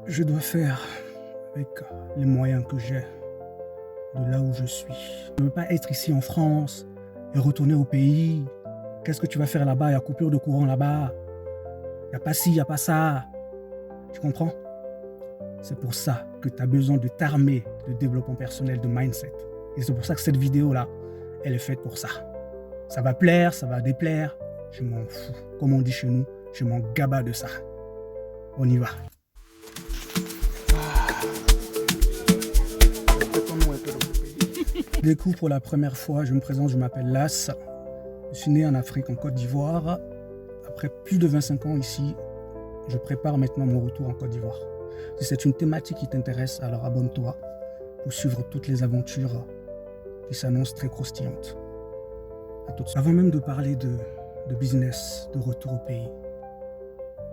Je dois faire avec les moyens que j'ai, de là où je suis. Je ne veux pas être ici en France et retourner au pays. Qu'est-ce que tu vas faire là-bas? Il y a coupure de courant là-bas. Il n'y a pas ci, il n'y a pas ça. Tu comprends? C'est pour ça que tu as besoin de t'armer de développement personnel, de mindset. Et c'est pour ça que cette vidéo-là, elle est faite pour ça. Ça va plaire, ça va déplaire. Je m'en fous. Comme on dit chez nous, je m'en gaba de ça. On y va. Je découvre pour la première fois, je me présente, je m'appelle Las. Je suis né en Afrique, en Côte d'Ivoire. Après plus de 25 ans ici, je prépare maintenant mon retour en Côte d'Ivoire. Si c'est une thématique qui t'intéresse, alors abonne-toi pour suivre toutes les aventures qui s'annoncent très croustillantes. À tout de suite. Avant même de parler de business, de retour au pays,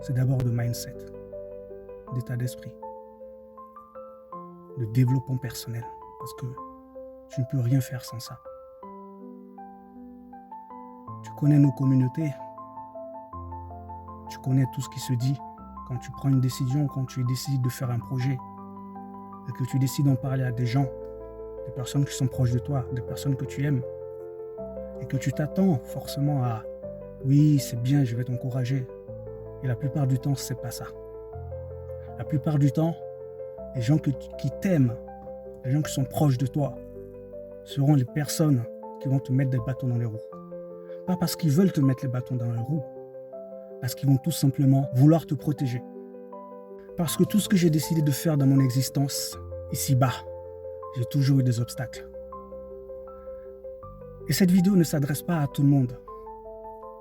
c'est d'abord de mindset, d'état d'esprit, de développement personnel. Parce que tu ne peux rien faire sans ça. Tu connais nos communautés. Tu connais tout ce qui se dit quand tu prends une décision, quand tu décides de faire un projet et que tu décides d'en parler à des gens, des personnes qui sont proches de toi, des personnes que tu aimes et que tu t'attends forcément à « oui, c'est bien, je vais t'encourager ». Et la plupart du temps, c'est pas ça. La plupart du temps, les gens qui t'aiment, les gens qui sont proches de toi, seront les personnes qui vont te mettre des bâtons dans les roues. Pas parce qu'ils veulent te mettre les bâtons dans les roues, parce qu'ils vont tout simplement vouloir te protéger. Parce que tout ce que j'ai décidé de faire dans mon existence, ici-bas, j'ai toujours eu des obstacles. Et cette vidéo ne s'adresse pas à tout le monde.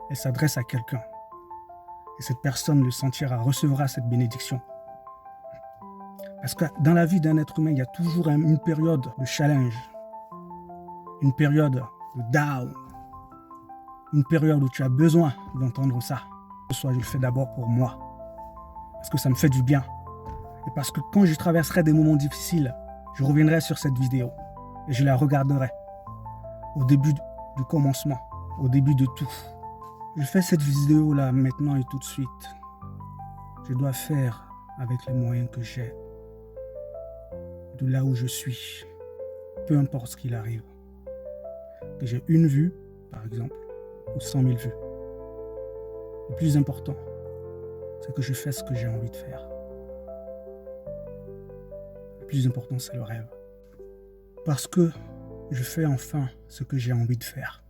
Elle s'adresse à quelqu'un. Et cette personne le sentira, recevra cette bénédiction. Parce que dans la vie d'un être humain, il y a toujours une période de challenge, une période de down, une période où tu as besoin d'entendre ça. Je le fais d'abord pour moi, parce que ça me fait du bien. Et parce que quand je traverserai des moments difficiles, je reviendrai sur cette vidéo et je la regarderai au début du commencement, au début de tout. Je fais cette vidéo-là maintenant et tout de suite. Je dois faire avec les moyens que j'ai, de là où je suis, peu importe ce qu'il arrive. Que j'ai une vue, par exemple, ou 100 000 vues. Le plus important, c'est que je fais ce que j'ai envie de faire. Le plus important, c'est le rêve. Parce que je fais enfin ce que j'ai envie de faire.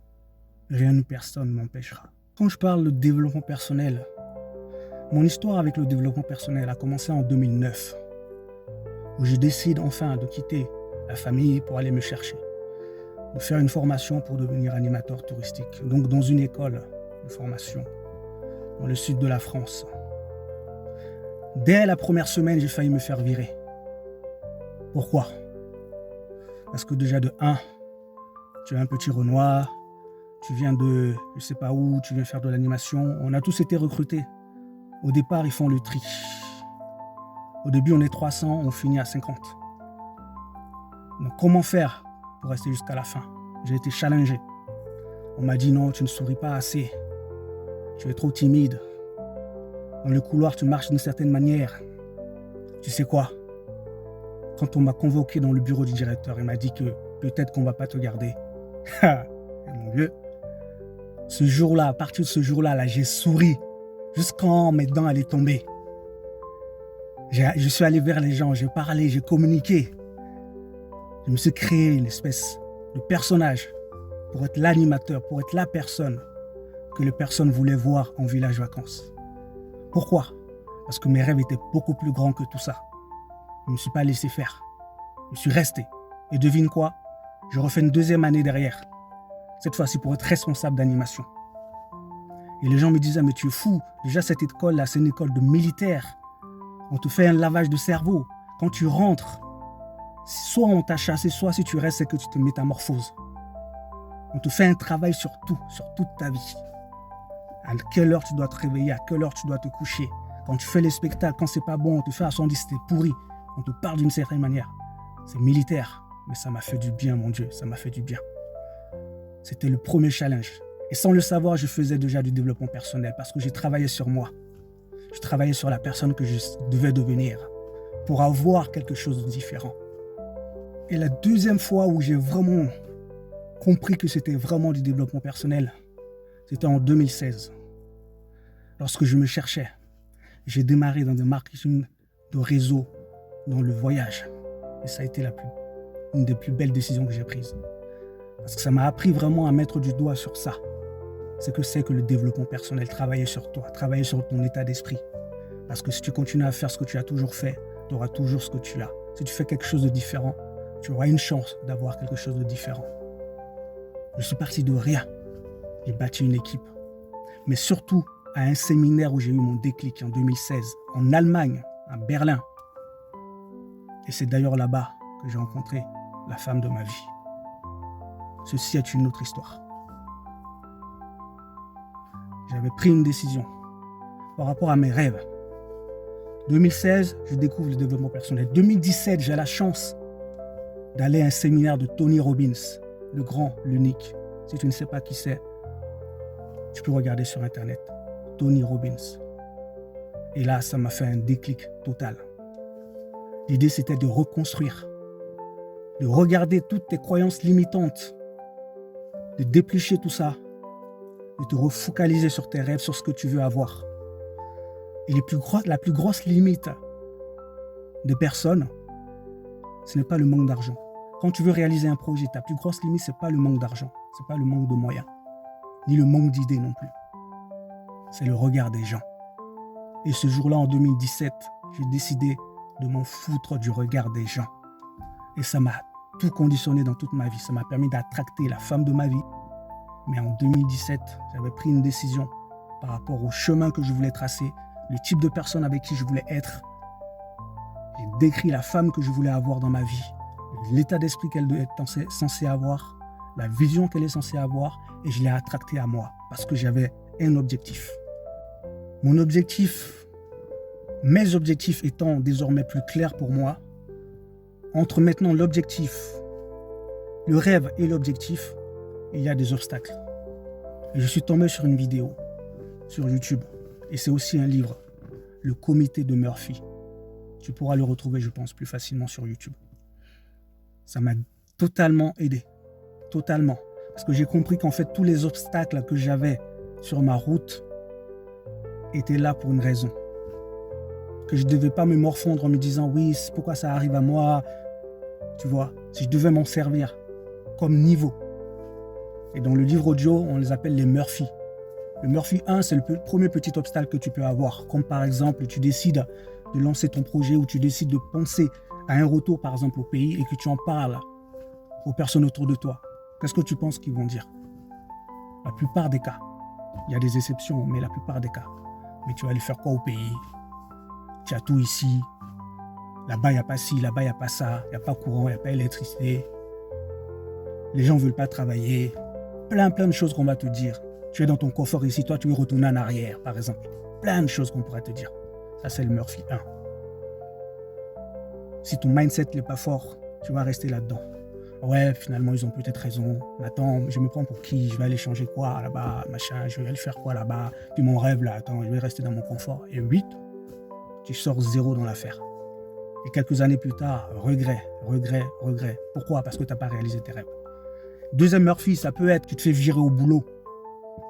Rien ou personne ne m'empêchera. Quand je parle de développement personnel, mon histoire avec le développement personnel a commencé en 2009, où je décide enfin de quitter la famille pour aller me chercher, de faire une formation pour devenir animateur touristique, donc dans une école de formation dans le sud de la France. Dès la première semaine, j'ai failli me faire virer. Pourquoi? Parce que déjà de 1, tu es un petit Renoir, tu viens de je sais pas où, tu viens faire de l'animation. On a tous été recrutés. Au départ, ils font le tri. Au début, on est 300, on finit à 50. Donc comment faire pour rester jusqu'à la fin? J'ai été challengé. On m'a dit non, tu ne souris pas assez. Tu es trop timide. Dans le couloir, tu marches d'une certaine manière. Tu sais quoi? Quand on m'a convoqué dans le bureau du directeur, il m'a dit que peut-être qu'on ne va pas te garder. Mon vieux. Ce jour-là, à partir de ce jour-là, j'ai souri jusqu'en mes dents allaient tomber. Je suis allé vers les gens, j'ai parlé, j'ai communiqué. Je me suis créé une espèce de personnage pour être l'animateur, pour être la personne que les personnes voulaient voir en village vacances. Pourquoi? Parce que mes rêves étaient beaucoup plus grands que tout ça. Je ne me suis pas laissé faire. Je suis resté. Et devine quoi? Je refais une deuxième année derrière. Cette fois-ci pour être responsable d'animation. Et les gens me disaient, mais tu es fou. Déjà cette école-là, c'est une école de militaires. On te fait un lavage de cerveau. Quand tu rentres, soit on t'a chassé, soit si tu restes, c'est que tu te métamorphoses. On te fait un travail sur tout, sur toute ta vie. À quelle heure tu dois te réveiller, à quelle heure tu dois te coucher. Quand tu fais les spectacles, quand c'est pas bon, on te fait à son dit c'était pourri. On te parle d'une certaine manière. C'est militaire, mais ça m'a fait du bien, mon Dieu, ça m'a fait du bien. C'était le premier challenge. Et sans le savoir, je faisais déjà du développement personnel parce que j'ai travaillé sur moi. Je travaillais sur la personne que je devais devenir pour avoir quelque chose de différent. Et la deuxième fois où j'ai vraiment compris que c'était vraiment du développement personnel, c'était en 2016. Lorsque je me cherchais, j'ai démarré dans le marketing de réseau, dans le voyage. Et ça a été une des plus belles décisions que j'ai prises. Parce que ça m'a appris vraiment à mettre du doigt sur ça. C'est que le développement personnel, travailler sur toi, travailler sur ton état d'esprit. Parce que si tu continues à faire ce que tu as toujours fait, tu auras toujours ce que tu as. Si tu fais quelque chose de différent, tu auras une chance d'avoir quelque chose de différent. Je suis parti de rien. J'ai bâti une équipe. Mais surtout, à un séminaire où j'ai eu mon déclic en 2016, en Allemagne, à Berlin. Et c'est d'ailleurs là-bas que j'ai rencontré la femme de ma vie. Ceci est une autre histoire. J'avais pris une décision par rapport à mes rêves. 2016, je découvre le développement personnel. 2017, j'ai la chance d'aller à un séminaire de Tony Robbins, le grand, l'unique. Si tu ne sais pas qui c'est, tu peux regarder sur Internet. Tony Robbins. Et là, ça m'a fait un déclic total. L'idée, c'était de reconstruire, de regarder toutes tes croyances limitantes, de déplucher tout ça, de te refocaliser sur tes rêves, sur ce que tu veux avoir. Et la plus grosse limite des personnes, ce n'est pas le manque d'argent. Quand tu veux réaliser un projet, ta plus grosse limite, ce n'est pas le manque d'argent, ce n'est pas le manque de moyens, ni le manque d'idées non plus. C'est le regard des gens. Et ce jour-là, en 2017, j'ai décidé de m'en foutre du regard des gens. Et ça m'a tout conditionné dans toute ma vie. Ça m'a permis d'attracter la femme de ma vie. Mais en 2017, j'avais pris une décision par rapport au chemin que je voulais tracer, le type de personne avec qui je voulais être. J'ai décrit la femme que je voulais avoir dans ma vie, l'état d'esprit qu'elle est censée avoir, la vision qu'elle est censée avoir, et je l'ai attractée à moi parce que j'avais un objectif. Mon objectif, mes objectifs étant désormais plus clairs pour moi, entre maintenant l'objectif, le rêve et l'objectif, il y a des obstacles. Et je suis tombé sur une vidéo sur YouTube. Et c'est aussi un livre, Le Comité de Murphy. Tu pourras le retrouver, je pense, plus facilement sur YouTube. Ça m'a totalement aidé. Totalement. Parce que j'ai compris qu'en fait, tous les obstacles que j'avais sur ma route étaient là pour une raison. Que je ne devais pas me morfondre en me disant « Oui, pourquoi ça arrive à moi ?» Tu vois, si je devais m'en servir comme niveau. Et dans le livre audio, on les appelle les Murphy. Le Murphy 1, c'est le premier petit obstacle que tu peux avoir. Comme par exemple, tu décides de lancer ton projet ou tu décides de penser à un retour, par exemple, au pays et que tu en parles aux personnes autour de toi. Qu'est-ce que tu penses qu'ils vont dire? La plupart des cas. Il y a des exceptions, mais la plupart des cas. Mais tu vas aller faire quoi au pays? Tu as tout ici. Là-bas, il n'y a pas ci, là-bas, il n'y a pas ça. Il n'y a pas courant, il n'y a pas électricité. Les gens ne veulent pas travailler. Plein de choses qu'on va te dire. Tu es dans ton confort ici, toi tu veux retourner en arrière, par exemple. Plein de choses qu'on pourrait te dire. Ça, c'est le Murphy 1. Si ton mindset n'est pas fort, tu vas rester là-dedans. Ouais, finalement, ils ont peut-être raison. Mais attends, je me prends pour qui? Je vais aller changer quoi là-bas, machin, je vais aller faire quoi là-bas? Puis mon rêve là, attends, je vais rester dans mon confort. Et 8, tu sors 0 dans l'affaire. Et quelques années plus tard, regret. Pourquoi? Parce que tu n'as pas réalisé tes rêves. Deuxième Murphy, ça peut être, tu te fais virer au boulot.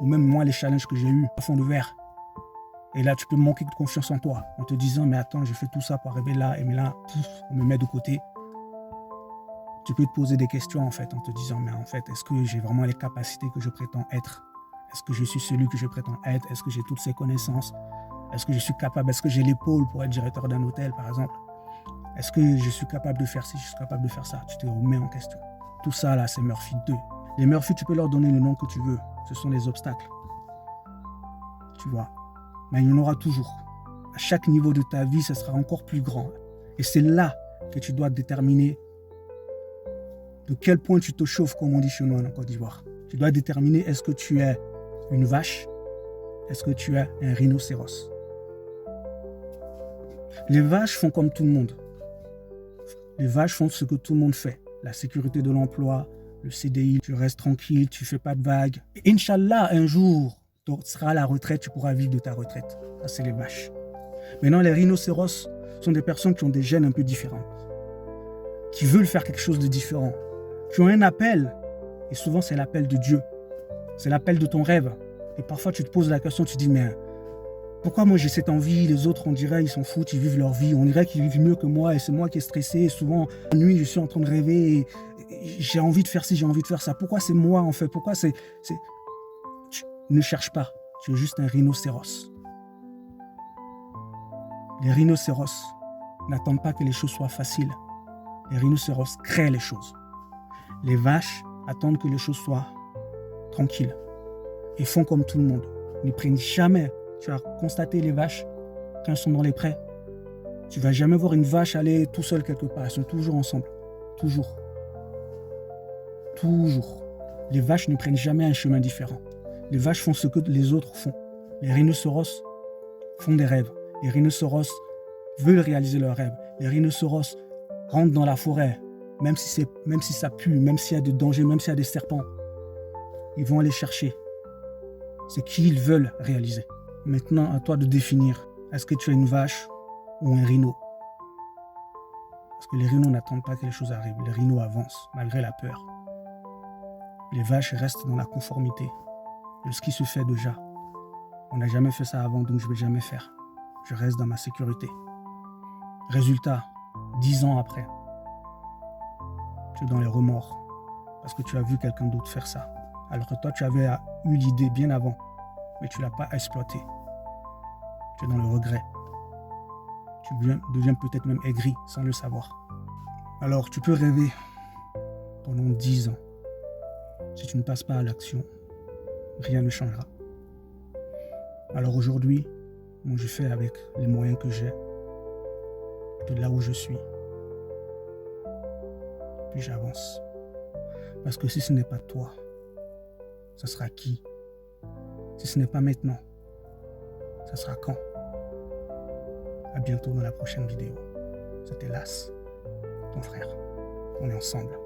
Ou même moi, les challenges que j'ai eus à fond de verre. Et là, tu peux manquer de confiance en toi, en te disant, mais attends, j'ai fait tout ça pour arriver là, et mais là, on me met de côté. Tu peux te poser des questions, en fait, en te disant, mais en fait, est-ce que j'ai vraiment les capacités que je prétends être? Est-ce que je suis celui que je prétends être? Est-ce que j'ai toutes ces connaissances? Est-ce que je suis capable? Est-ce que j'ai l'épaule pour être directeur d'un hôtel, par exemple? Est-ce que je suis capable de faire ci? Je suis capable de faire ça? Tu te remets en question. Tout ça, là, c'est Murphy 2. Les Murphy, tu peux leur donner le nom que tu veux. Ce sont les obstacles. Tu vois. Mais il y en aura toujours. À chaque niveau de ta vie, ça sera encore plus grand. Et c'est là que tu dois déterminer de quel point tu te chauffes, comme on dit chez nous en Côte d'Ivoire. Tu dois déterminer est-ce que tu es une vache, est-ce que tu es un rhinocéros. Les vaches font comme tout le monde. Les vaches font ce que tout le monde fait. La sécurité de l'emploi, le CDI, tu restes tranquille, tu fais pas de vagues. Et Inch'Allah, un jour, tu seras à la retraite, tu pourras vivre de ta retraite. Ça, c'est les vaches. Maintenant, les rhinocéros, sont des personnes qui ont des gènes un peu différents, qui veulent faire quelque chose de différent, qui ont un appel, et souvent c'est l'appel de Dieu, c'est l'appel de ton rêve. Et parfois tu te poses la question, tu te dis, mais pourquoi moi j'ai cette envie, les autres on dirait ils s'en foutent, ils vivent leur vie, on dirait qu'ils vivent mieux que moi et c'est moi qui est stressé, et souvent la nuit je suis en train de rêver et j'ai envie de faire ci, j'ai envie de faire ça. Pourquoi c'est moi en fait? Pourquoi c'est... Tu ne cherches pas, tu es juste un rhinocéros. Les rhinocéros n'attendent pas que les choses soient faciles. Les rhinocéros créent les choses. Les vaches attendent que les choses soient tranquilles et font comme tout le monde. Ils ne prennent jamais. Tu as constaté les vaches quand elles sont dans les prés. Tu ne vas jamais voir une vache aller tout seule quelque part. Elles sont toujours ensemble. Toujours. Toujours. Les vaches ne prennent jamais un chemin différent. Les vaches font ce que les autres font. Les rhinocéros font des rêves. Les rhinocéros veulent réaliser leurs rêves. Les rhinocéros rentrent dans la forêt, même si ça pue, même s'il y a des dangers, même s'il y a des serpents. Ils vont aller chercher ce qu'ils veulent réaliser. Maintenant, à toi de définir, est-ce que tu es une vache ou un rhino? Parce que les rhinos n'attendent pas que les choses arrivent. Les rhinos avancent, malgré la peur. Les vaches restent dans la conformité de ce qui se fait déjà. On n'a jamais fait ça avant, donc je ne vais jamais faire. Je reste dans ma sécurité. Résultat, 10 ans après, tu es dans les remords parce que tu as vu quelqu'un d'autre faire ça. Alors que toi, tu avais eu l'idée bien avant, mais tu ne l'as pas exploité. Tu es dans le regret. Tu deviens peut-être même aigri sans le savoir. Alors, tu peux rêver pendant 10 ans. Si tu ne passes pas à l'action, rien ne changera. Alors aujourd'hui, moi je fais avec les moyens que j'ai, de là où je suis. Puis j'avance. Parce que si ce n'est pas toi, ça sera qui? Si ce n'est pas maintenant, ça sera quand? À bientôt dans la prochaine vidéo. C'était Las, ton frère. On est ensemble.